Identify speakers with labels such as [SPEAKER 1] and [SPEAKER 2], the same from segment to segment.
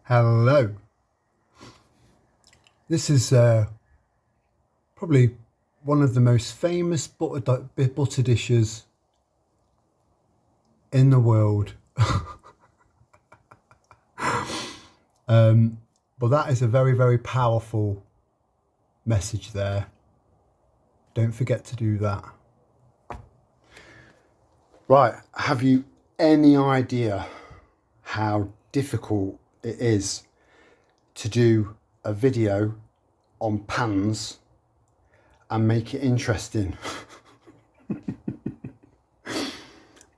[SPEAKER 1] Hello. This is probably one of the most famous butter dishes in the world. But that is a very, very powerful message there. Don't forget to do that. Right, have you any idea how difficult it is to do a video on pans and make it interesting?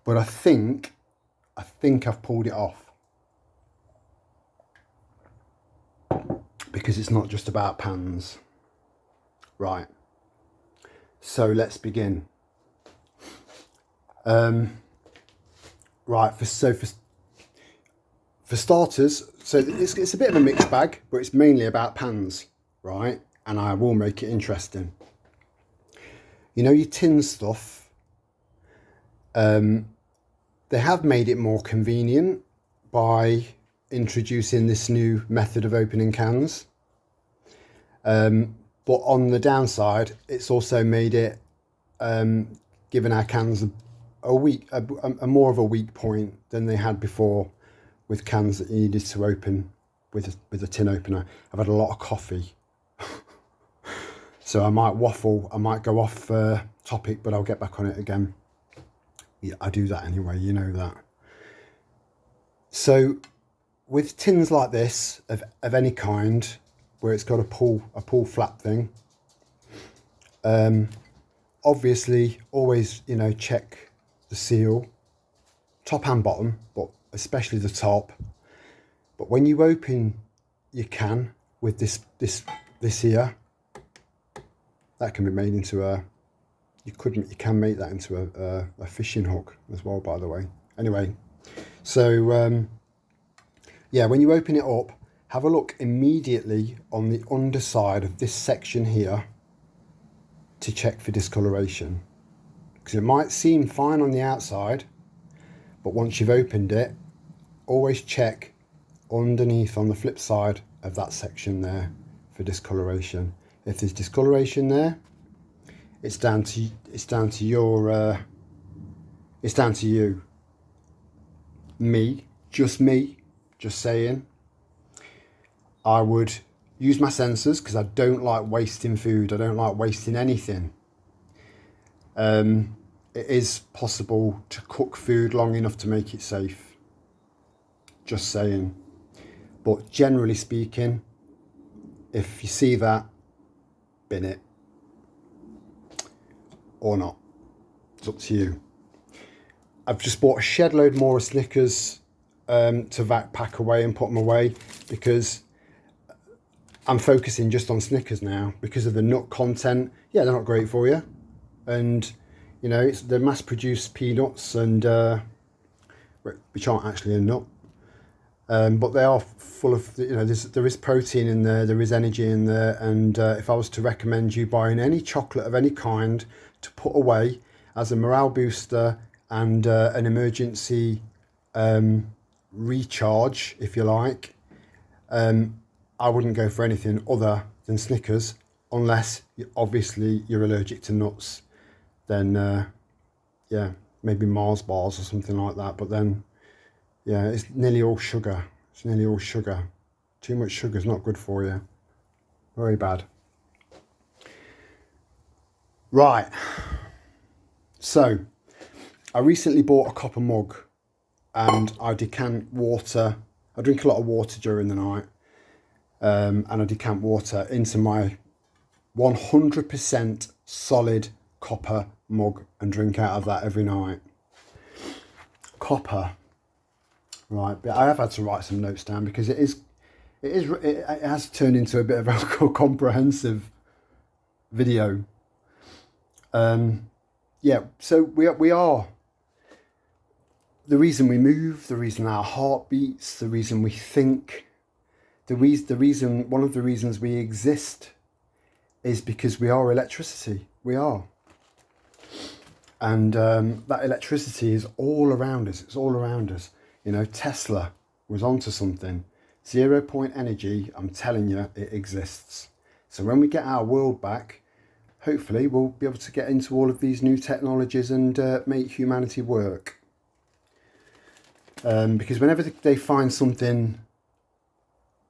[SPEAKER 1] But I think I've pulled it off, because it's not just about pans. Right, so let's begin. Right, for starters, so it's a bit of a mixed bag, but it's mainly about pans, right? And I will make it interesting. You know, your tin stuff, they have made it more convenient by introducing this new method of opening cans. But on the downside, it's also made it, given our cans a more of a weak point than they had before, with cans that you needed to open with a tin opener. I've had a lot of coffee, so I might waffle, I might go off topic, but I'll get back on it again. Yeah, I do that anyway, you know that. So with tins like this of any kind, where it's got a pull flap thing, obviously always, you know, check the seal, top and bottom, but especially the top. But when you open your can with this here, that can be made into you can make that into a fishing hook as well, by the way. Anyway, so yeah, when you open it up, have a look immediately on the underside of this section here to check for discoloration, because it might seem fine on the outside, but once you've opened it, always check underneath on the flip side of that section there for discoloration. If there's discoloration there, it's down to you. It's down to you. Just saying. I would use my sensors, because I don't like wasting food. I don't like wasting anything. It is possible to cook food long enough to make it safe. Just saying. But generally speaking, if you see that, bin it. Or not. It's up to you. I've just bought a shed load more of Snickers to vac pack away and put them away, because I'm focusing just on Snickers now because of the nut content. Yeah, they're not great for you, and you know, they're mass-produced peanuts, and which aren't actually a nut, but they are full of, you know, there is protein in there, there is energy in there, and if I was to recommend you buying any chocolate of any kind to put away as a morale booster and an emergency recharge, if you like, I wouldn't go for anything other than Snickers, unless obviously you're allergic to nuts. Then yeah, maybe Mars bars or something like that. But then, yeah, it's nearly all sugar. It's nearly all sugar. Too much sugar is not good for you. Very bad. Right. So, I recently bought a copper mug, and I decant water. I drink a lot of water during the night. And I decant water into my 100% solid copper mug and drink out of that every night. Copper, right? But I have had to write some notes down, because it has turned into a bit of a comprehensive video. Yeah, so we are. The reason we move, the reason our heart beats, the reason we think, one of the reasons we exist is because we are electricity. We are. And that electricity is all around us. It's all around us. You know, Tesla was onto something. 0 point energy, I'm telling you, it exists. So when we get our world back, hopefully we'll be able to get into all of these new technologies and make humanity work. Because whenever they find something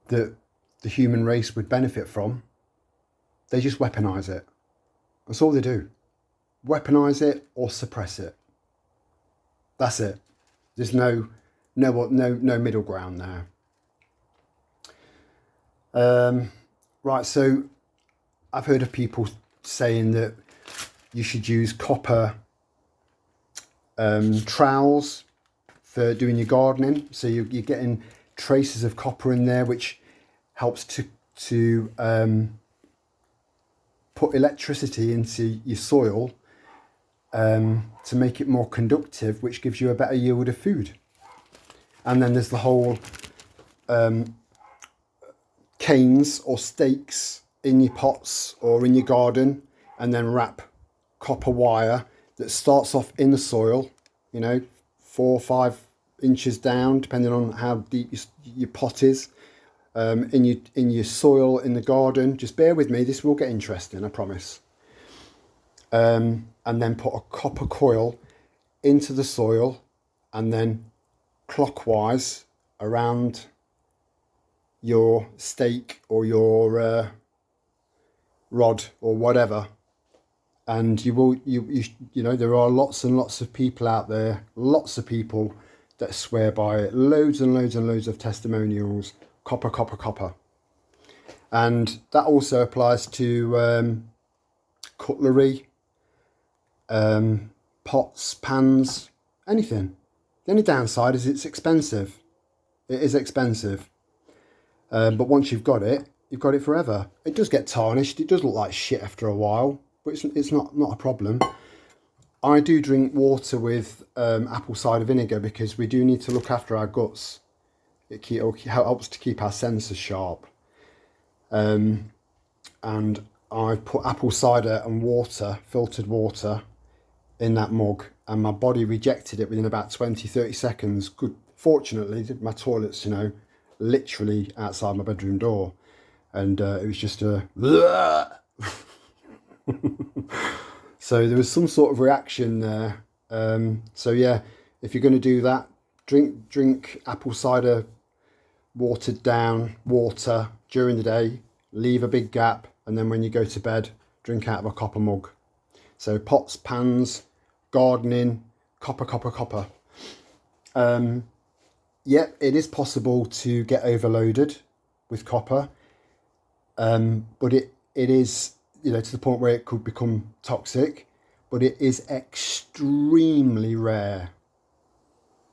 [SPEAKER 1] that the human race would benefit from, they just weaponize it. That's all they do. Weaponize it or suppress it. That's it. There's no middle ground there. Right, so I've heard of people saying that you should use copper trowels for doing your gardening. So you're getting traces of copper in there, which helps to put electricity into your soil to make it more conductive, which gives you a better yield of food. And then there's the whole canes or stakes in your pots or in your garden, and then wrap copper wire that starts off in the soil, 4 or 5 inches down, depending on how deep your pot is, in your soil in the garden. Just bear with me, this will get interesting, I promise. And then put a copper coil into the soil, and then clockwise around your stake or your rod or whatever. And you there are lots and lots of people out there, lots of people that swear by it, loads and loads and loads of testimonials. Copper, copper, copper. And that also applies to cutlery, pots, pans, anything. The only downside is it's expensive. It is expensive. But once you've got it forever. It does get tarnished. It does look like shit after a while, but it's not a problem. I do drink water with apple cider vinegar because we do need to look after our guts. It helps to keep our senses sharp. And I put apple cider and water, filtered water, in that mug, and my body rejected it within about 20-30 seconds. Good. Fortunately, my toilet's literally outside my bedroom door, and it was just a so there was some sort of reaction there. So yeah, if you're going to do that, drink apple cider watered down water during the day, leave a big gap, and then when you go to bed, drink out of a copper mug. So pots, pans, gardening, copper, copper, copper. Yeah, it is possible to get overloaded with copper, but it is, to the point where it could become toxic, but it is extremely rare.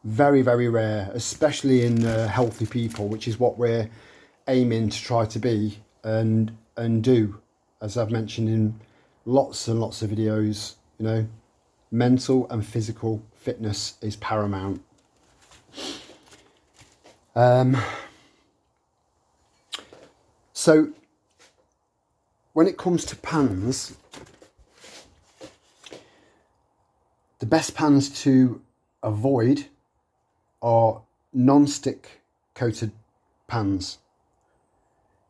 [SPEAKER 1] Very, very rare, especially in healthy people, which is what we're aiming to try to be and do. As I've mentioned in lots and lots of videos, mental and physical fitness is paramount. So when it comes to pans, the best pans to avoid are non-stick coated pans.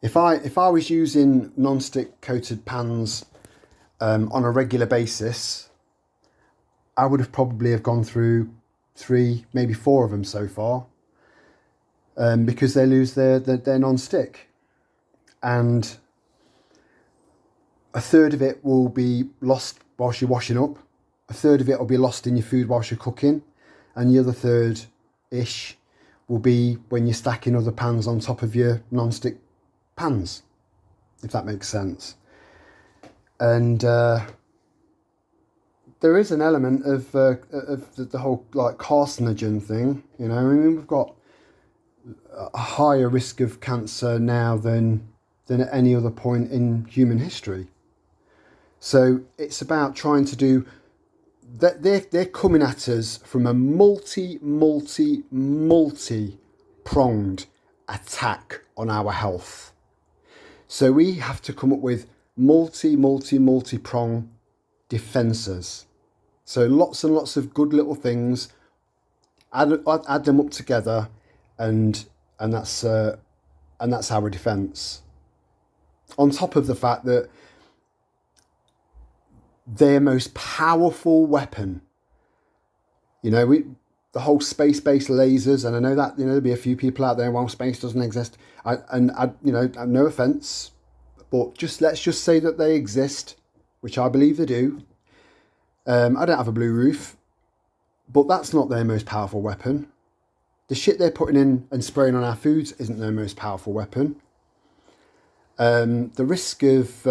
[SPEAKER 1] If I was using non-stick coated pans on a regular basis, I would have probably gone through 3, maybe 4 of them so far, because they lose their non-stick, and a third of it will be lost whilst you're washing up, a third of it will be lost in your food whilst you're cooking, and the other third-ish will be when you're stacking other pans on top of your non-stick pans, if that makes sense. And there is an element of the whole carcinogen thing, we've got a higher risk of cancer now than at any other point in human history. So it's about trying to do that. They're coming at us from a multi-pronged attack on our health. So we have to come up with multi-pronged defences. So lots and lots of good little things, add them up together, and that's and that's our defence. On top of the fact that their most powerful weapon, the whole space-based lasers, and I know that, there'll be a few people out there, well, space doesn't exist. No offence, but let's just say that they exist, which I believe they do. I don't have a blue roof, but that's not their most powerful weapon. The shit they're putting in and spraying on our foods isn't their most powerful weapon. The risk of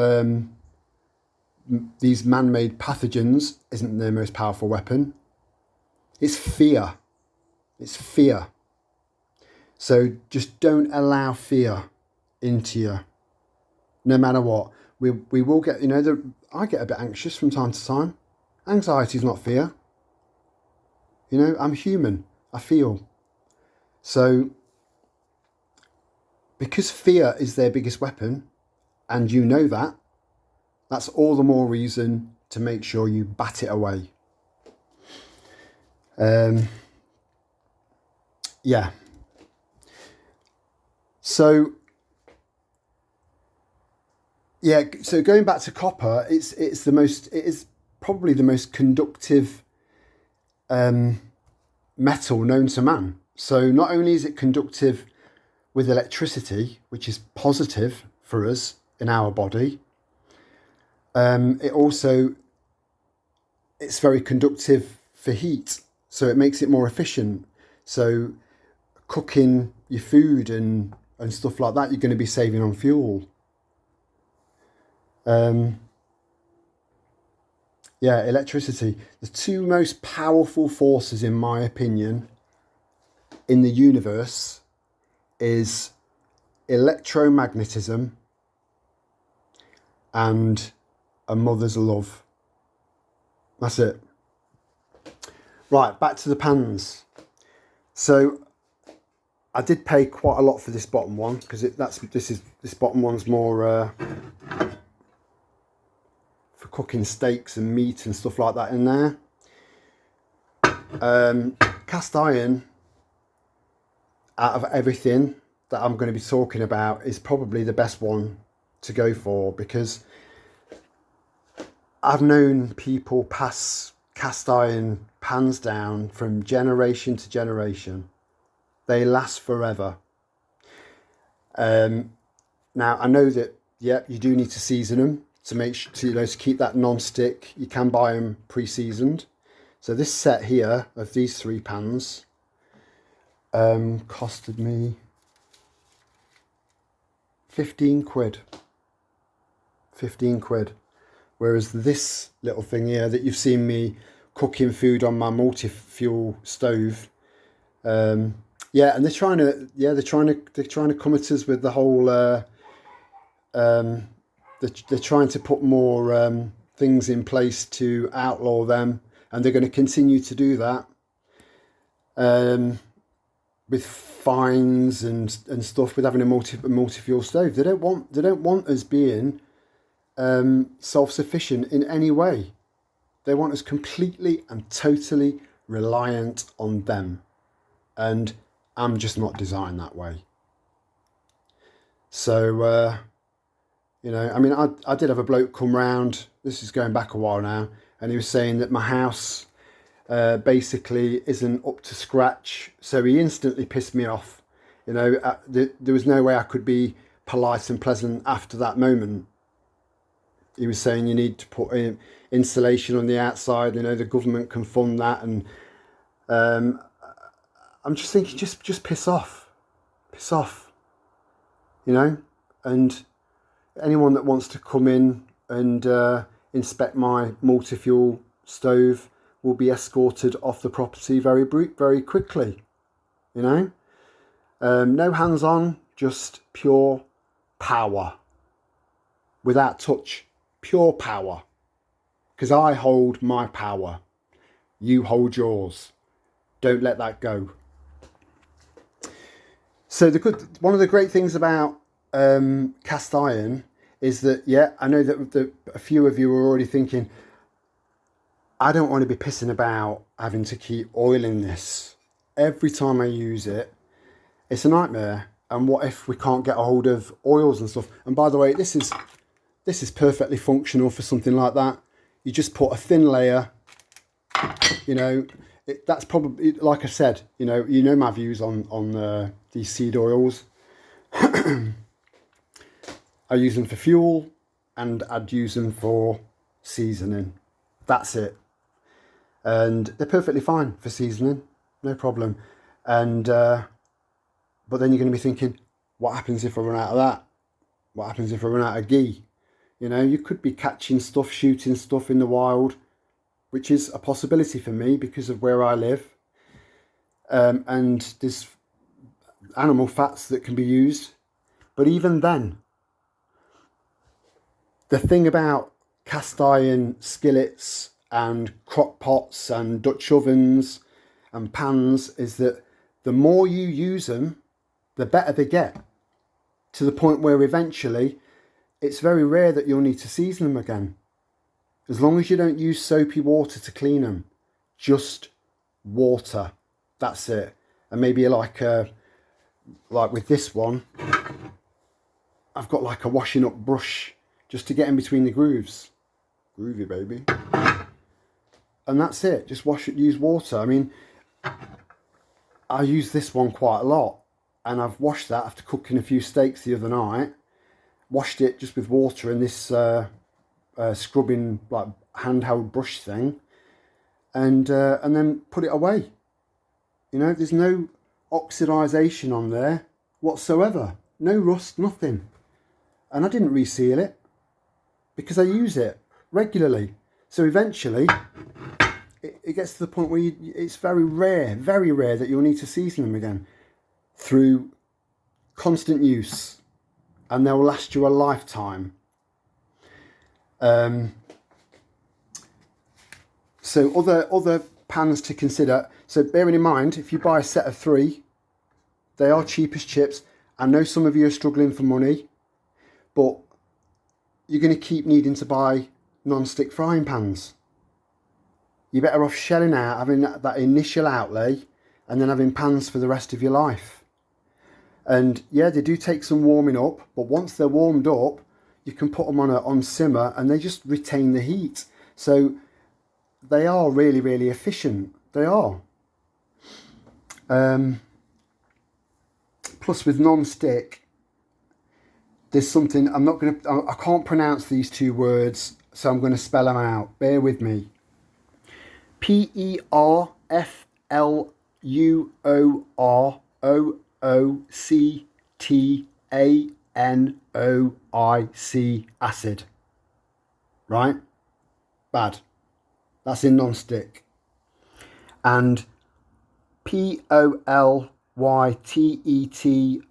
[SPEAKER 1] these man-made pathogens isn't their most powerful weapon. It's fear. It's fear. So just don't allow fear into you. No matter what. We will get, I get a bit anxious from time to time. Anxiety is not fear. I'm human. I feel. So, because fear is their biggest weapon, and you know that, that's all the more reason to make sure you bat it away. Yeah. So going back to copper, it is probably the most conductive metal known to man. So not only is it conductive with electricity, which is positive for us in our body, it's very conductive for heat, so it makes it more efficient. So cooking your food and stuff like that, you're going to be saving on fuel. Electricity. The two most powerful forces, in my opinion, in the universe is electromagnetism and a mother's love. That's it. Right, back to the pans. So I did pay quite a lot for this bottom one, because this bottom one's more for cooking steaks and meat and stuff like that in there. Cast iron, out of everything that I'm going to be talking about, is probably the best one to go for, because I've known people pass cast iron pans down from generation to generation. They last forever. Now I know that you do need to season them to make sure to keep that non-stick. You can buy them pre-seasoned. So this set here of these 3 pans costed me 15 quid. 15 quid. Whereas this little thing here that you've seen me cooking food on my multi-fuel stove, and they're trying to come at us with the whole they're trying to put more things in place to outlaw them, and they're going to continue to do that with fines and stuff with having a multi-fuel stove. They don't want us being self-sufficient in any way. They want us completely and totally reliant on them, and I'm just not designed that way. So I did have a bloke come round, this is going back a while now, and he was saying that my house basically isn't up to scratch. So he instantly pissed me off. There was no way I could be polite and pleasant after that moment. He was saying you need to put in insulation on the outside, the government can fund that, and I'm just thinking, just piss off, and anyone that wants to come in and inspect my multi-fuel stove will be escorted off the property very quickly. No hands on, just pure power, without touch, pure power. Because I hold my power, you hold yours. Don't let that go. So one of the great things about cast iron is that, I know that a few of you are already thinking, I don't want to be pissing about having to keep oiling this. Every time I use it, it's a nightmare. And what if we can't get a hold of oils and stuff? And by the way, this is perfectly functional for something like that. You just put a thin layer, you know, that's probably, like I said, you know my views on these seed oils. I use them for fuel, and I'd use them for seasoning. That's it. And they're perfectly fine for seasoning, no problem. And but then you're going to be thinking, what happens if I run out of that? What happens if I run out of ghee? You know, you could be catching stuff, shooting stuff in the wild, which is a possibility for me because of where I live. And there's animal fats that can be used. But even then, the thing about cast iron skillets and crock pots and Dutch ovens and pans is that the more you use them, the better they get, to the point where eventually it's very rare that you'll need to season them again. As long as you don't use soapy water to clean them, just water, that's it. And maybe like with this one, I've got like a washing up brush just to get in between the grooves. Groovy, baby. And that's it, just use water. I mean, I use this one quite a lot, and I've washed that after cooking a few steaks the other night. Washed it just with water and this scrubbing like handheld brush thing, and then put it away. You know, there's no oxidization on there whatsoever, no rust, nothing. And I didn't reseal it because I use it regularly. So eventually it gets to the point where it's very rare that you'll need to season them again through constant use, and they'll last you a lifetime. So other pans to consider. So bearing in mind, if you buy a set of 3, they are cheap as chips. I know some of you are struggling for money, but you're going to keep needing to buy non-stick frying pans. You're better off shelling out, having that initial outlay, and then having pans for the rest of your life. And yeah, they do take some warming up, but once they're warmed up, you can put them on simmer, and they just retain the heat. So they are really, really efficient. They are. Plus with non-stick, there's something I can't pronounce these 2 words, so I'm going to spell them out. Bear with me. PERFLUOROOCTANOIC acid. Right? Bad. That's in non-stick. And POLYTETROETHYLENE,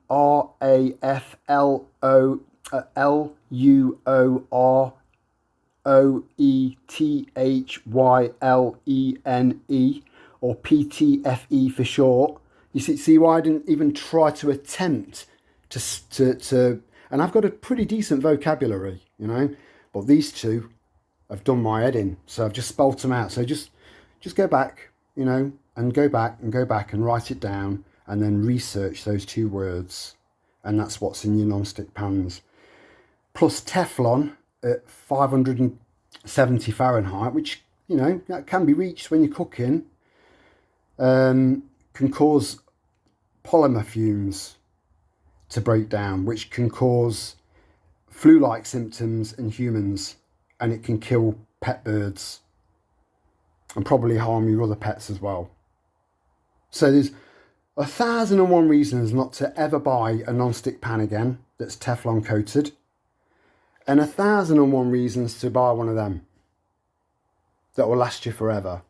[SPEAKER 1] or PTFE for short. You see why I didn't even try to attempt to and I've got a pretty decent vocabulary, you know, but these 2 have done my head in, so I've just spelt them out. So just go back, you know, and go back and write it down, and then research those 2 words, and that's what's in your non-stick pans. Plus Teflon at 570 Fahrenheit, which, you know, that can be reached when you're cooking, can cause polymer fumes to break down, which can cause flu-like symptoms in humans, and it can kill pet birds and probably harm your other pets as well. So there's 1,001 reasons not to ever buy a non-stick pan again that's Teflon coated, and 1,001 reasons to buy one of them that will last you forever.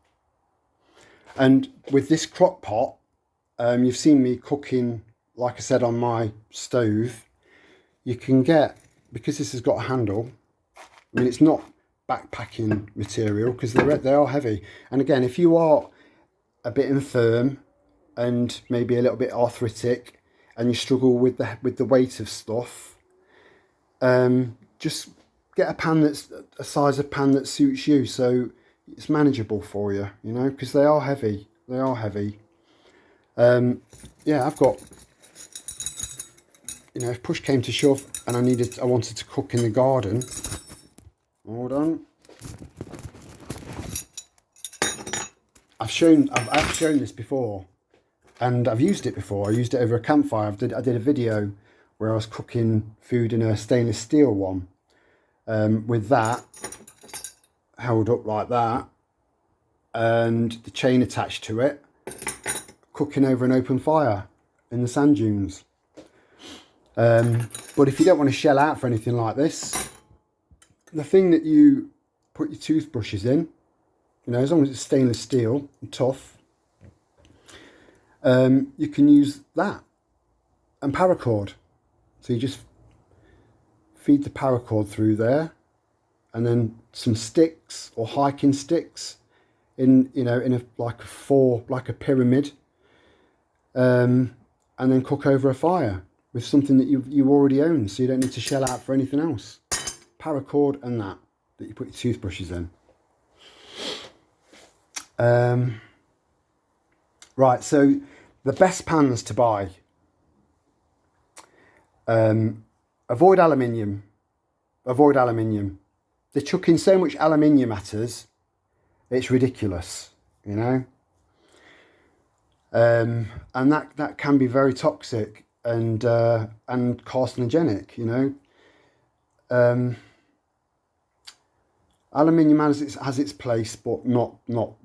[SPEAKER 1] And with this crock pot, you've seen me cooking, like I said, on my stove. You can get, because this has got a handle, I mean, it's not backpacking material because they are heavy. And again, if you are a bit infirm and maybe a little bit arthritic and you struggle with the weight of stuff, just get a pan that's a size of pan that suits you, so it's manageable for you, you know, because they are heavy. Yeah, I've got you know, if push came to shove and I wanted to cook in the garden. Hold on. I've shown this before, and I've used it before. I used it over a campfire. I did a video where I was cooking food in a stainless steel one, with that held up like that, and the chain attached to it, cooking over an open fire in the sand dunes. But if you don't want to shell out for anything like this, the thing that you put your toothbrushes in, you know, as long as it's stainless steel and tough, you can use that and paracord. So you just feed the paracord through there, and then some sticks or hiking sticks in, you know, in a like a pyramid, and then cook over a fire with something that you already own, so you don't need to shell out for anything else. Paracord and that you put your toothbrushes in. Right, so the best pans to buy. Avoid aluminium. Avoid aluminium. They're chucking so much aluminium at us, it's ridiculous, you know. And that can be very toxic and carcinogenic, you know. Aluminium has its place, but not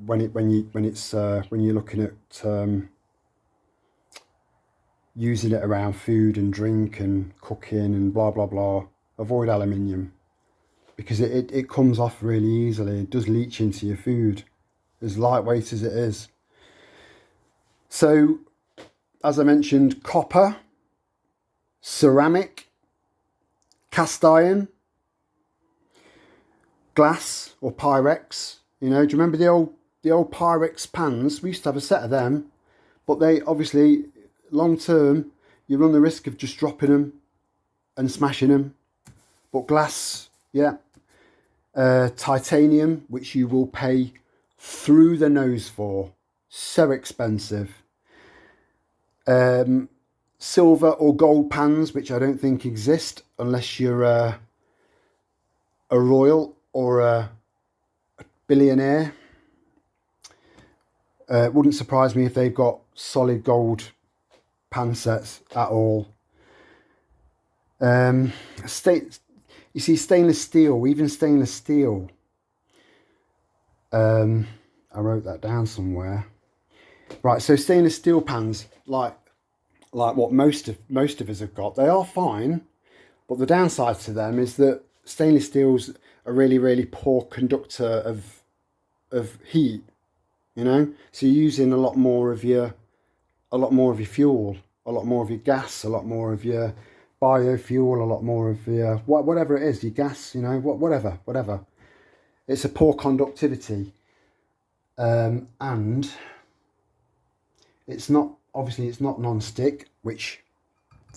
[SPEAKER 1] when you're looking at using it around food and drink and cooking and blah blah blah. Avoid aluminium, because it comes off really easily. It does leach into your food, as lightweight as it is. So, as I mentioned, copper, ceramic, cast iron, glass or Pyrex. You know, do you remember the old Pyrex pans? We used to have a set of them, but they obviously, long term, you run the risk of just dropping them and smashing them. But glass, yeah. Titanium, which you will pay through the nose for. So expensive. Silver or gold pans, which I don't think exist unless you're a royal or a billionaire. It wouldn't surprise me if they've got solid gold pan sets at all. You see, stainless steel, even stainless steel. I wrote that down somewhere. Right, so stainless steel pans, like what most of us have got, they are fine, but the downside to them is that stainless steel's a really, really poor conductor of heat, you know. So you're using a lot more of your fuel, a lot more of your gas, a lot more of your biofuel, a lot more of your whatever it is, your gas, you know, whatever. It's a poor conductivity, and it's not non-stick, which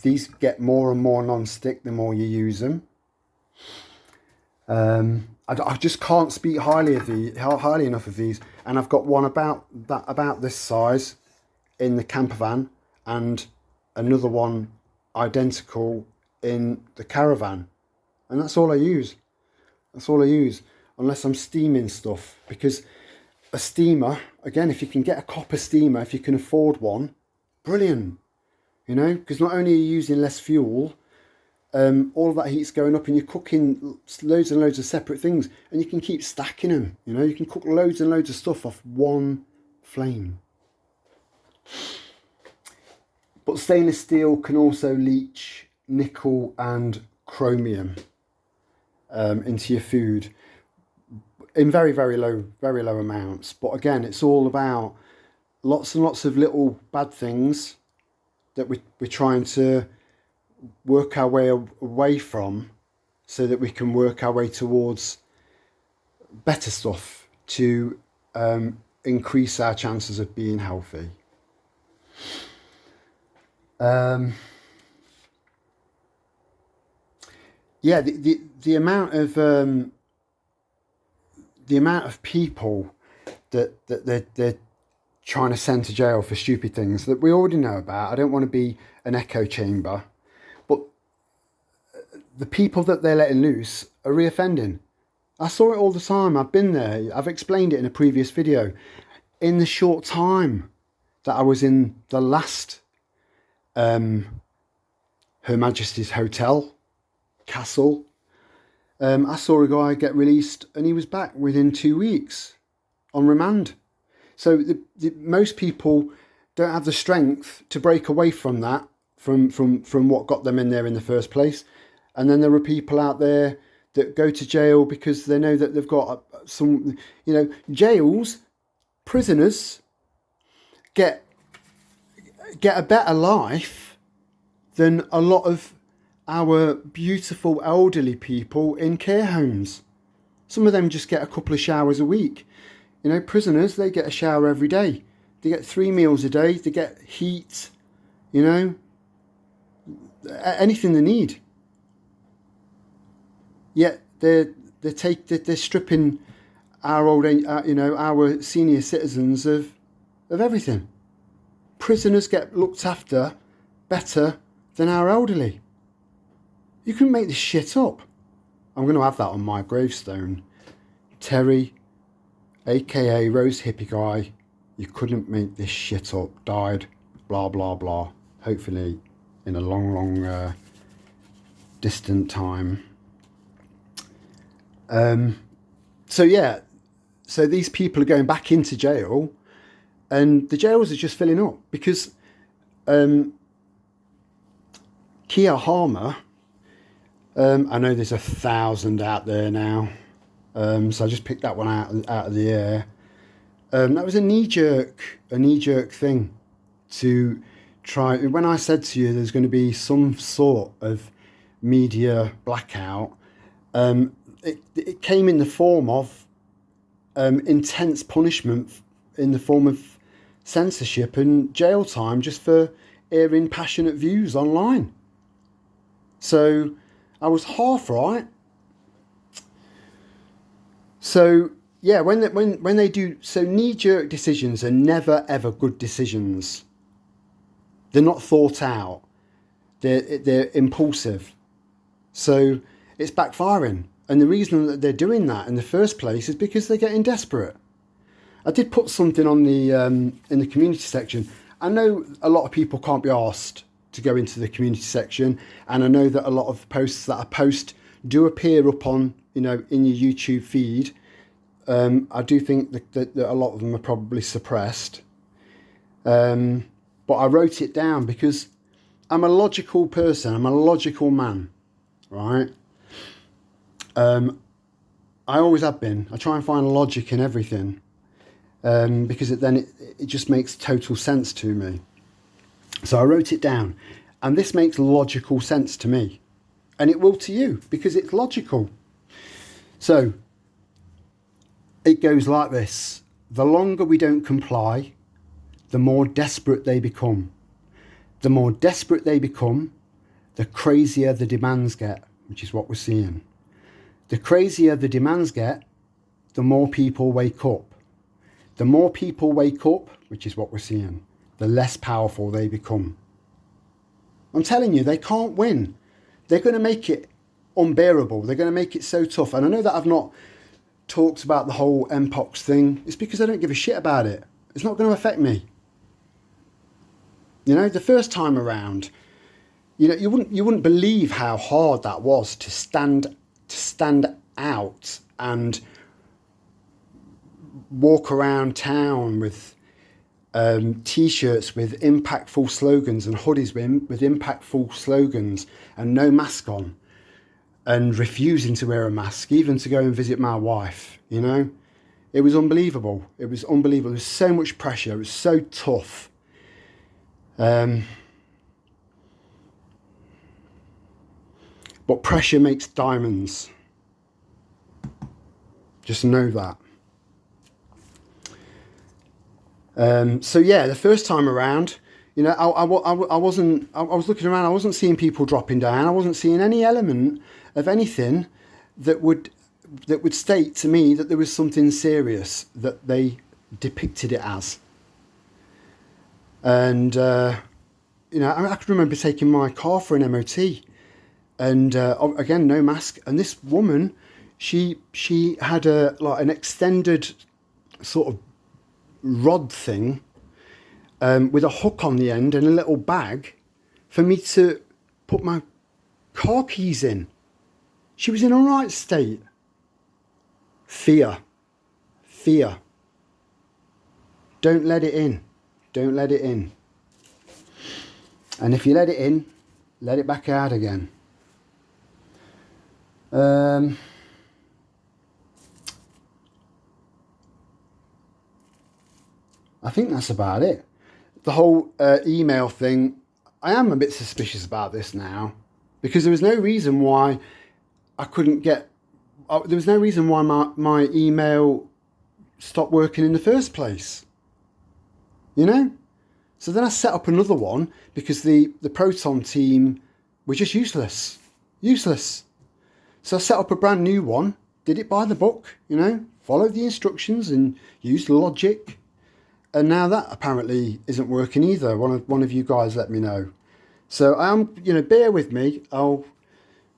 [SPEAKER 1] these get more and more non-stick the more you use them. I just can't speak highly enough of these, and I've got one about this size in the camper van, and another one identical in the caravan, and that's all I use. Unless I'm steaming stuff, because a steamer, again, if you can get a copper steamer, if you can afford one, brilliant, you know, because not only are you using less fuel, all of that heat's going up and you're cooking loads and loads of separate things, and you can keep stacking them, you know, you can cook loads and loads of stuff off one flame. But stainless steel can also leach nickel and chromium into your food in very, very low amounts. But again, it's all about lots and lots of little bad things that we're trying to work our way away from, so that we can work our way towards better stuff to increase our chances of being healthy. Yeah, the amount of people that they're trying to send to jail for stupid things that we already know about. I don't want to be an echo chamber, but the people that they're letting loose are reoffending. I saw it all the time. I've been there. I've explained it in a previous video. In the short time that I was in the last Her Majesty's Hotel, Castle, I saw a guy get released and he was back within 2 weeks on remand. So most people don't have the strength to break away from that, from what got them in there in the first place. And then there are people out there that go to jail because they know that they've got some, jails, prisoners get a better life than a lot of our beautiful elderly people in care homes. Some of them just get a couple of showers a week. Prisoners, they get a shower every day. They get 3 meals a day. They get heat, anything they need. Yet they're stripping our senior citizens of everything. Prisoners get looked after better than our elderly. You couldn't make this shit up. I'm going to have that on my gravestone. Terry, aka Rose Hippie Guy, you couldn't make this shit up. Died, blah blah blah. Hopefully in a long distant time. So these people are going back into jail, and the jails are just filling up because Keir Harmer, I know there's 1,000 out there now, so I just picked that one out of the air. That was a knee-jerk thing to try. When I said to you there's going to be some sort of media blackout, it came in the form of intense punishment in the form of censorship and jail time just for airing passionate views online. So I was half right. So yeah, when they do, so knee-jerk decisions are never ever good decisions. They're not thought out. They're impulsive. So it's backfiring. And the reason that they're doing that in the first place is because they're getting desperate. I did put something on the in the community section. I know a lot of people can't be asked to go into the community section, and I know that a lot of posts that I post do appear up on, in your YouTube feed. I do think that a lot of them are probably suppressed. But I wrote it down because I'm a logical person. I'm a logical man, right? I always have been. I try and find logic in everything, because it just makes total sense to me. So I wrote it down, and this makes logical sense to me, and it will to you because it's logical. So it goes like this: the longer we don't comply, the more desperate they become. The more desperate they become, the crazier the demands get, which is what we're seeing. The crazier the demands get, the more people wake up. The more people wake up, which is what we're seeing, the less powerful they become. I'm telling you, they can't win. They're going to make it unbearable. They're going to make it so tough. And I know that I've not talked about the whole Mpox thing. It's because I don't give a shit about it. It's not going to affect me. The first time around, you wouldn't believe how hard that was to stand out and walk around town with t-shirts with impactful slogans and hoodies with impactful slogans and no mask on, and refusing to wear a mask, even to go and visit my wife. It was unbelievable. It was unbelievable. There was so much pressure. It was so tough. But pressure makes diamonds. Just know that. So yeah, the first time around, I was looking around. I wasn't seeing people dropping down. I wasn't seeing any element of anything that would state to me that there was something serious that they depicted it as. And I can remember taking my car for an MOT, and again, no mask. And this woman, she had a like an extended sort of rod thing with a hook on the end and a little bag for me to put my car keys in. She was in a right state. Fear. Don't let it in. Don't let it in. And if you let it in, let it back out again. I think that's about it. The whole email thing, I am a bit suspicious about this now, because there was no reason why I couldn't get, there was no reason why my email stopped working in the first place, you know? So then I set up another one because the Proton team were just useless. So I set up a brand new one, did it by the book, you know, followed the instructions and used logic. And now that apparently isn't working either. One of you guys let me know. So I am, you know, bear with me. I want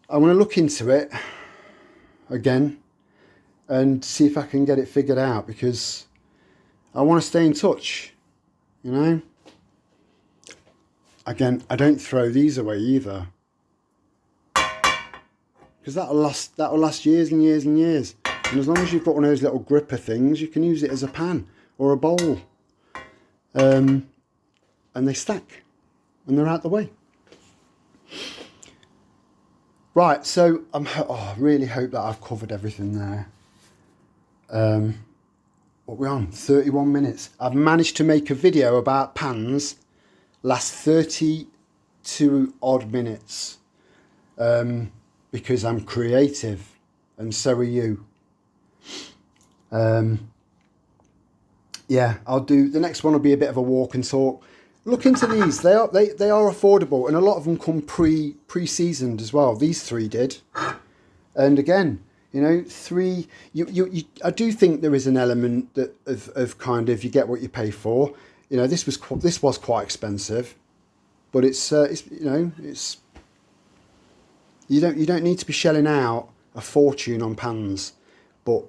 [SPEAKER 1] to look into it again and see if I can get it figured out, because I want to stay in touch, you know. Again, I don't throw these away either, because that'll last years and years and years. And as long as you've got one of those little gripper things, you can use it as a pan or a bowl. And they stack and they're out the way. Right, so I really hope that I've covered everything there. What we're on, 31 minutes. I've managed to make a video about pans last 32 odd minutes, because I'm creative and so are you. Yeah, I'll do, the next one will be a bit of a walk and talk. Look into these, they are affordable, and a lot of them come pre-seasoned as well. These three did. And again, you know, I do think there is an element that of kind of, you get what you pay for. You know, this was quite expensive, but it's you know, it's, you don't need to be shelling out a fortune on pans, but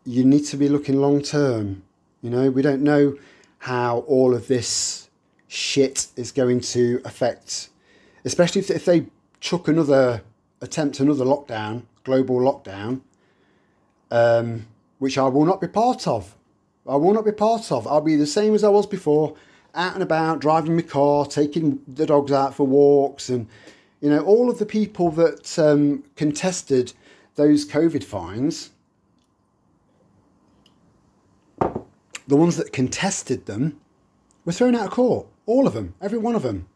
[SPEAKER 1] you need to be looking long term. You know, we don't know how all of this shit is going to affect, especially if they attempt another lockdown, global lockdown, which I will not be part of. I'll be the same as I was before, out and about, driving my car, taking the dogs out for walks, and, you know, all of the people that contested those COVID fines, the ones that contested them were thrown out of court. All of them, every one of them.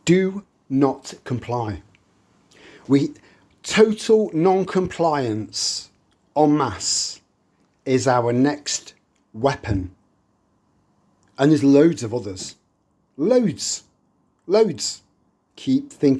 [SPEAKER 1] Do not comply. Total non-compliance en masse is our next weapon. And there's loads of others. Loads. Keep thinking.